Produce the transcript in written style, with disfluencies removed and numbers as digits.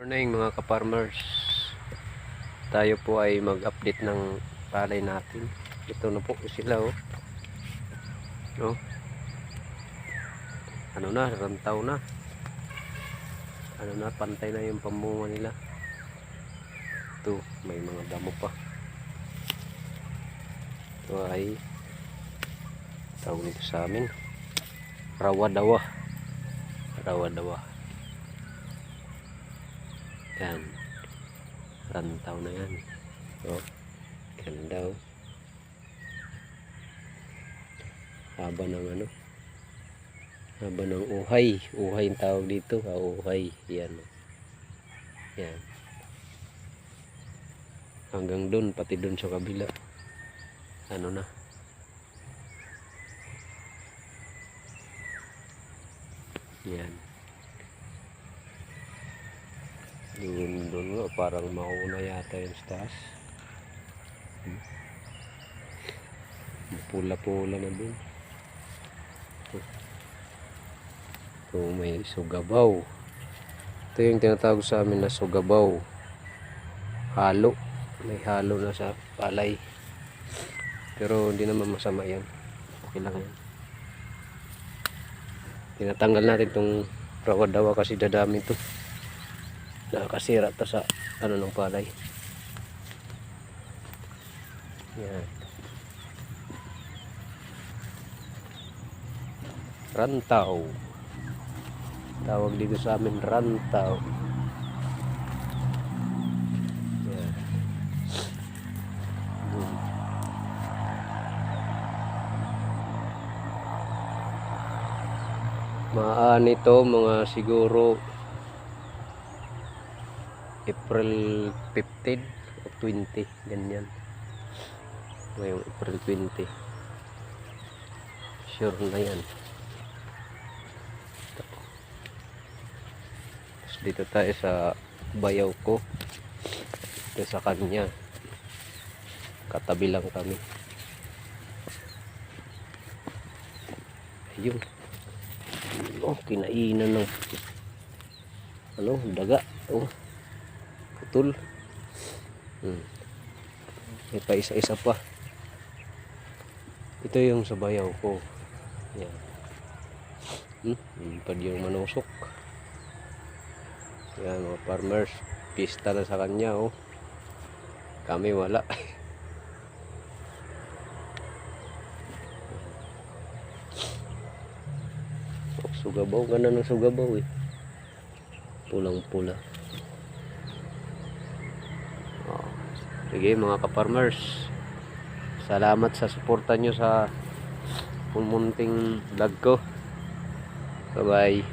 Morning mga ka-farmers. Tayo po ay mag-update ng palay natin. Ito na po sila oh. No? Ano na, rantaw na. Ano na, pantay na yung pambunga nila. Ito, may mga damo pa. Ito ay tawag nito sa amin, rawa-dawa. Rawa-dawa. Yan, rantaw na yan. Oh, ganda oh. Haba ng ano, haba ng uhay. Uhay yung tawag dito, uhay. Yan, yan, hanggang dun, pati dun sa kabila ano na. Yan, doon nga parang mauna yata yung taas. Pula-pula na dun. Ito may sugabaw. Ito yung tinatawag sa amin na sugabaw. Halo. May halo na sa palay. Pero hindi naman masama yan. Okay lang yan. Tinatanggal natin itong rawa-dawa kasi dadami ito. Nakakasira ito sa ano ng palay. Yan. Rantaw. Tawag dito sa amin rantaw. Yan. Maaan ito mga siguro April 15 o 20 ganyan. Ngayong April 20 sure na yan. Tapos dito tayo sa bayaw ko, dito sa kanya, katabi lang kami. Ayun, oh, kinainan ng ano, daga. Oh, putol. May pa isa-isa pa. Ito yung sa bayaw ko. Yan. Pad yung manusok. Yan mga farmers, pista na sa kanya oh. Kami wala. Oh, sugabaw, ganda ng sugabaw eh. Pulang-pula. Oh. Sige mga ka-farmers, salamat sa suporta nyo sa munting vlog ko. Bye bye.